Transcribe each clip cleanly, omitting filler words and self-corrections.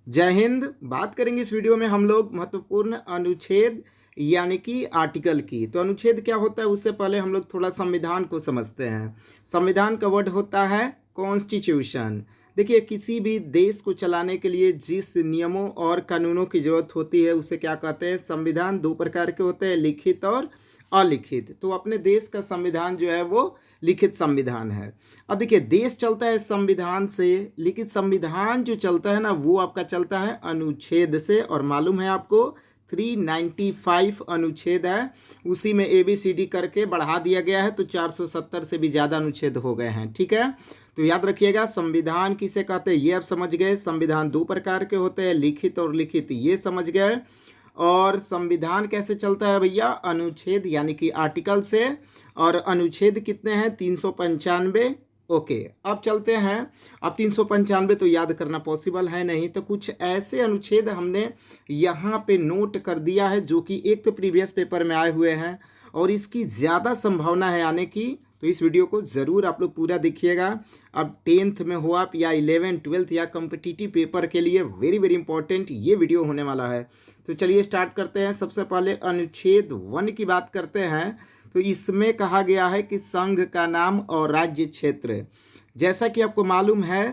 जय हिंद। बात करेंगे इस वीडियो में हम लोग महत्वपूर्ण अनुच्छेद यानी कि आर्टिकल की। तो अनुच्छेद क्या होता है उससे पहले हम लोग थोड़ा संविधान को समझते हैं। संविधान का वर्ड होता है कॉन्स्टिट्यूशन। देखिए, किसी भी देश को चलाने के लिए जिस नियमों और कानूनों की जरूरत होती है उसे क्या कहते हैं? संविधान। दो प्रकार के होते हैं, लिखित और अलिखित। तो अपने देश का संविधान जो है वो लिखित संविधान है। अब देखिए, देश चलता है संविधान से, लेकिन संविधान जो चलता है ना वो आपका चलता है अनुच्छेद से। और मालूम है आपको 395 अनुच्छेद है, उसी में ABCD करके बढ़ा दिया गया है, तो 470 से भी ज़्यादा अनुच्छेद हो गए हैं। ठीक है, तो याद रखिएगा संविधान किसे कहते हैं ये आप समझ गए। संविधान दो प्रकार के होते हैं, लिखित और लिखित, ये समझ गए। और संविधान कैसे चलता है भैया? अनुच्छेद यानी कि आर्टिकल से। और अनुच्छेद कितने हैं? 395। ओके, अब चलते हैं। अब 395 तो याद करना पॉसिबल है नहीं, तो कुछ ऐसे अनुच्छेद हमने यहाँ पे नोट कर दिया है जो कि एक तो प्रीवियस पेपर में आए हुए हैं और इसकी ज़्यादा संभावना है आने की। तो इस वीडियो को ज़रूर आप लोग पूरा देखिएगा। अब 10th में हो आप या 11th 12th या कॉम्पिटिटिव पेपर के लिए वेरी वेरी इंपॉर्टेंट ये वीडियो होने वाला है। तो चलिए स्टार्ट करते हैं। सबसे पहले अनुच्छेद 1 की बात करते हैं। तो इसमें कहा गया है कि संघ का नाम और राज्य क्षेत्र। जैसा कि आपको मालूम है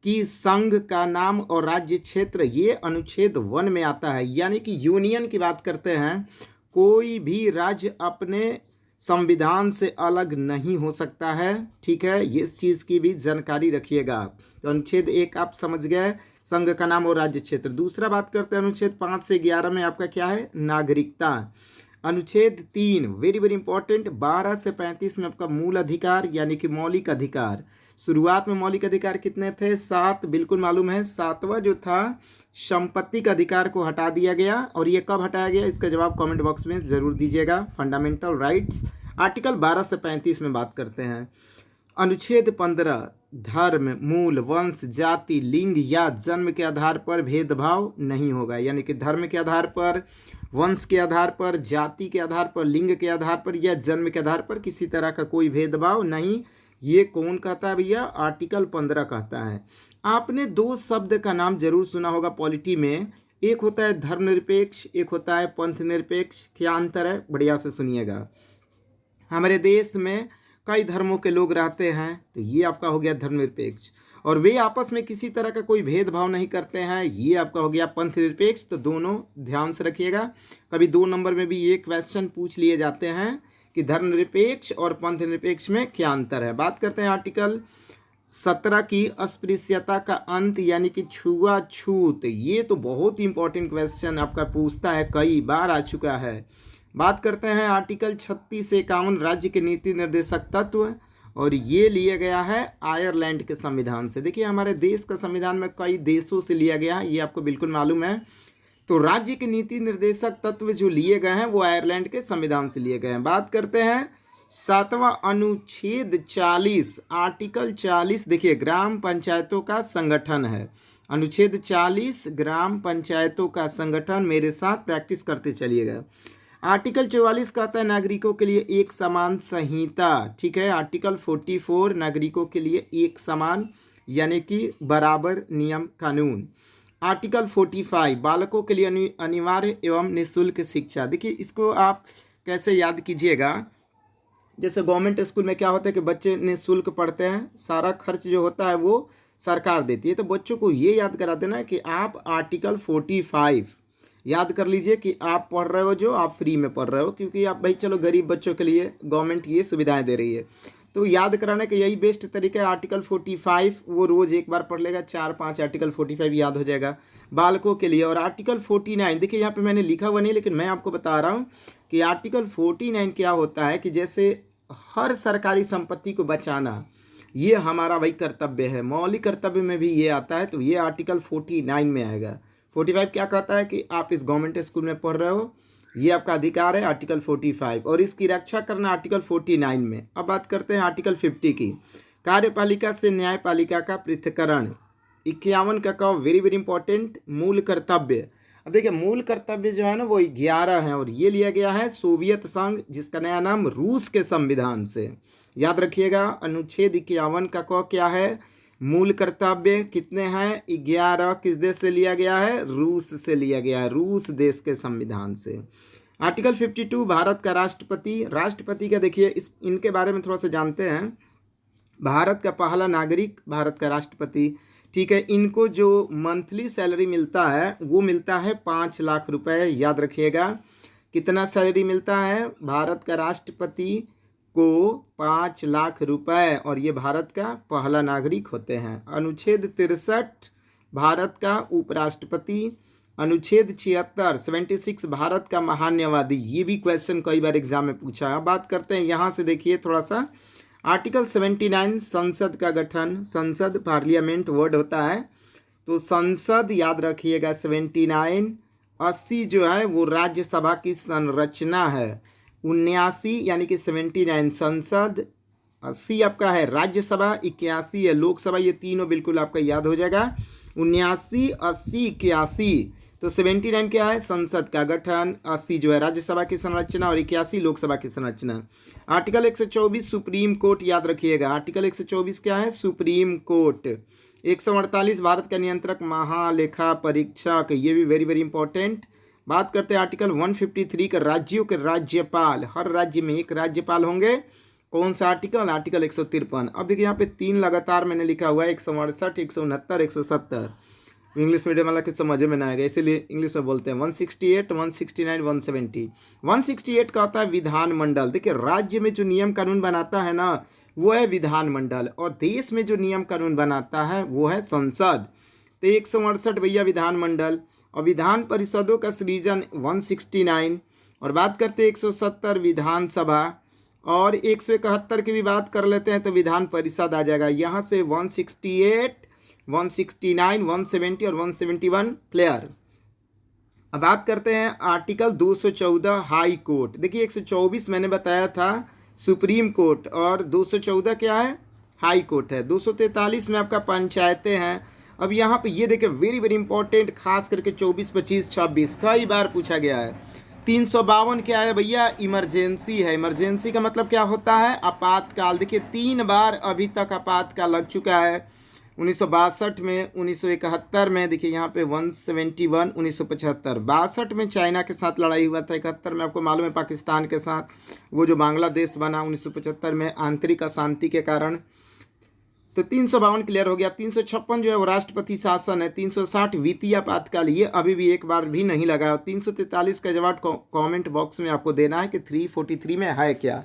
कि संघ का नाम और राज्य क्षेत्र ये अनुच्छेद 1 में आता है, यानी कि यूनियन की बात करते हैं। कोई भी राज्य अपने संविधान से अलग नहीं हो सकता है। ठीक है, ये इस चीज़ की भी जानकारी रखिएगा। तो अनुच्छेद 1 आप समझ गए, संघ का नाम और राज्य क्षेत्र। दूसरा बात करते हैं अनुच्छेद 5 से 11 में आपका क्या है? नागरिकता। अनुच्छेद 3 वेरी वेरी इंपॉर्टेंट। 12 से 35 में आपका मूल अधिकार यानी कि मौलिक अधिकार। शुरुआत में मौलिक अधिकार कितने थे? 7, बिल्कुल मालूम है। 7वां जो था संपत्ति का अधिकार को हटा दिया गया। और ये कब हटाया गया इसका जवाब कमेंट बॉक्स में ज़रूर दीजिएगा। फंडामेंटल राइट्स आर्टिकल 12 से 35 में बात करते हैं। अनुच्छेद 15 धर्म, मूल, वंश, जाति, लिंग या जन्म के आधार पर भेदभाव नहीं होगा। यानी कि धर्म के आधार पर, वंश के आधार पर, जाति के आधार पर, लिंग के आधार पर या जन्म के आधार पर किसी तरह का कोई भेदभाव नहीं। ये कौन कहता है भैया? आर्टिकल 15 कहता है। आपने दो शब्द का नाम जरूर सुना होगा पॉलिटी में। एक होता है धर्मनिरपेक्ष, एक होता है पंथ निरपेक्ष। क्या अंतर है? बढ़िया से सुनिएगा। हमारे देश में कई धर्मों के लोग रहते हैं, तो ये आपका हो गया धर्मनिरपेक्ष। और वे आपस में किसी तरह का कोई भेदभाव नहीं करते हैं, ये आपका हो गया पंथ निरपेक्ष। तो दोनों ध्यान से रखिएगा। कभी 2 नंबर में भी ये क्वेश्चन पूछ लिए जाते हैं कि धर्मनिरपेक्ष और पंथ निरपेक्ष में क्या अंतर है। बात करते हैं आर्टिकल 17 की, अस्पृश्यता का अंत यानी कि छुआछूत। ये तो बहुत इंपॉर्टेंट क्वेश्चन आपका पूछता है, कई बार आ चुका है। बात करते हैं आर्टिकल 36 से 51 राज्य के नीति निर्देशक तत्व। और ये लिया गया है आयरलैंड के संविधान से। देखिए, हमारे देश का संविधान में कई देशों से लिया गया है, ये आपको बिल्कुल मालूम है। तो राज्य के नीति निर्देशक तत्व जो लिए गए हैं वो आयरलैंड के संविधान से लिए गए हैं। बात करते हैं 7वां अनुच्छेद 40 आर्टिकल 40। देखिए, ग्राम पंचायतों का संगठन है। अनुच्छेद 40 ग्राम पंचायतों का संगठन। मेरे साथ प्रैक्टिस करते चलिएगा। आर्टिकल 44 कहता है नागरिकों के लिए एक समान संहिता। ठीक है, आर्टिकल 44 नागरिकों के लिए एक समान यानी कि बराबर नियम कानून। आर्टिकल 45 बालकों के लिए अनिवार्य एवं निःशुल्क शिक्षा। देखिए, इसको आप कैसे याद कीजिएगा। जैसे गवर्नमेंट स्कूल में क्या होता है कि बच्चे निःशुल्क पढ़ते हैं, सारा खर्च जो होता है वो सरकार देती है। तो बच्चों को ये याद करा देना है कि आप आर्टिकल 45 याद कर लीजिए कि आप पढ़ रहे हो, जो आप फ्री में पढ़ रहे हो, क्योंकि आप भाई चलो गरीब बच्चों के लिए गवर्नमेंट ये सुविधाएं दे रही है। तो याद कराने का यही बेस्ट तरीका है। आर्टिकल 45 वो रोज़ एक बार पढ़ लेगा, 4-5 आर्टिकल 45 याद हो जाएगा बालकों के लिए। और आर्टिकल 49 देखिए यहाँ पे मैंने लिखा हुआ नहीं, लेकिन मैं आपको बता रहा हूँ कि आर्टिकल 49 क्या होता है कि जैसे हर सरकारी संपत्ति को बचाना ये हमारा भाई कर्तव्य है। मौलिक कर्तव्य में भी ये आता है, तो ये आर्टिकल 49 में आएगा। 45 क्या कहता है कि आप इस गवर्नमेंट स्कूल में पढ़ रहे हो, ये आपका अधिकार है, आर्टिकल 45, और इसकी रक्षा करना आर्टिकल 49 में। अब बात करते हैं आर्टिकल 50 की, कार्यपालिका से न्यायपालिका का पृथक्करण। 51 का कहो वेरी वेरी इंपॉर्टेंट, मूल कर्तव्य। अब देखिए, मूल कर्तव्य जो है ना वो 11 है, और ये लिया गया है सोवियत संघ जिसका नया नाम रूस के संविधान से। याद रखिएगा, अनुच्छेद 51 का कहो क्या है? मूल कर्तव्य कितने हैं? 11। किस देश से लिया गया है? रूस से लिया गया है, रूस देश के संविधान से। आर्टिकल 52 भारत का राष्ट्रपति। राष्ट्रपति का देखिए इनके बारे में थोड़ा सा जानते हैं। भारत का पहला नागरिक भारत का राष्ट्रपति, ठीक है। इनको जो मंथली सैलरी मिलता है वो मिलता है 5 लाख रुपए, याद रखिएगा। कितना सैलरी मिलता है? भारत का राष्ट्रपति को 5 लाख रुपए, और ये भारत का पहला नागरिक होते हैं। अनुच्छेद 63 भारत का उपराष्ट्रपति। अनुच्छेद 76 भारत का महान्यवादी। ये भी क्वेश्चन कई बार एग्जाम में पूछा है। बात करते हैं यहाँ से, देखिए थोड़ा सा। आर्टिकल 79 संसद का गठन। संसद पार्लियामेंट वर्ड होता है, तो संसद याद रखिएगा। 79 80 जो है वो राज्यसभा की संरचना है। 79 यानी कि 79 संसद, 80 आपका है राज्यसभा, 81 है लोकसभा। ये तीनों बिल्कुल आपका याद हो जाएगा। 79 80 81, तो 79 क्या है? संसद का गठन, 80 जो है राज्यसभा की संरचना, और 81 लोकसभा की संरचना। आर्टिकल 124 सुप्रीम कोर्ट, याद रखिएगा। आर्टिकल 124 क्या है? Supreme court. 148 भारत का नियंत्रक महालेखा परीक्षक, ये भी वेरी वेरी इंपॉर्टेंट। बात करते हैं आर्टिकल 153 का राज्यों के राज्यपाल। हर राज्य में एक राज्यपाल होंगे। कौन सा आर्टिकल? आर्टिकल 153। अब देखिए यहाँ पे 3 लगातार मैंने लिखा हुआ है, 168 169 170। इंग्लिश मीडियम वाला के समझ में ना आएगा, इसीलिए इंग्लिश में बोलते हैं। 168 169 170। 168 का होता है विधानमंडल। देखिए राज्य में जो नियम कानून बनाता है ना वो है विधानमंडल, और देश में जो नियम कानून बनाता है वो है संसद। तो 168 भैया विधानमंडल, और विधान परिषदों का सृजन 169। और बात करते हैं 170 विधानसभा, और 171 की भी बात कर लेते हैं तो विधान परिषद आ जाएगा। यहाँ से 168 169 170 और 171 क्लियर। अब बात करते हैं आर्टिकल 214 हाई कोर्ट। देखिए 124 मैंने बताया था सुप्रीम कोर्ट, और 214 क्या है? हाई कोर्ट है। 243 में आपका पंचायतें हैं। अब यहाँ पे ये देखिए वेरी वेरी इंपॉर्टेंट, खास करके 24 25 26 कई बार पूछा गया है। 352 क्या है भैया? इमरजेंसी है। इमरजेंसी का मतलब क्या होता है? आपातकाल। देखिए 3 बार अभी तक आपातकाल लग चुका है। 1962 में, 1971 में, देखिए यहाँ पे 171, 1975। 62 में चाइना के साथ लड़ाई हुआ था। 71 में आपको मालूम है पाकिस्तान के साथ वो जो बांग्लादेश बना 1975 में आंतरिक अशांति के कारण। तो 352 क्लियर हो गया। 356 जो है वो राष्ट्रपति शासन है। 360 वित्तीय आपातकाल, ये अभी भी एक बार भी नहीं लगा। 343 का जवाब कमेंट बॉक्स में आपको देना है कि 343 में है क्या।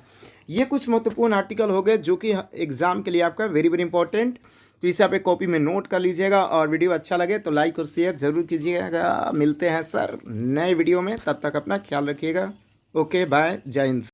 ये कुछ महत्वपूर्ण आर्टिकल हो गए जो कि एग्जाम के लिए आपका वेरी वेरी इंपॉर्टेंट। तो इसे आप एक कॉपी में नोट कर लीजिएगा, और वीडियो अच्छा लगे तो लाइक और शेयर ज़रूर कीजिएगा। मिलते हैं सर नए वीडियो में, तब तक अपना ख्याल रखिएगा। ओके बाय, जय हिंद।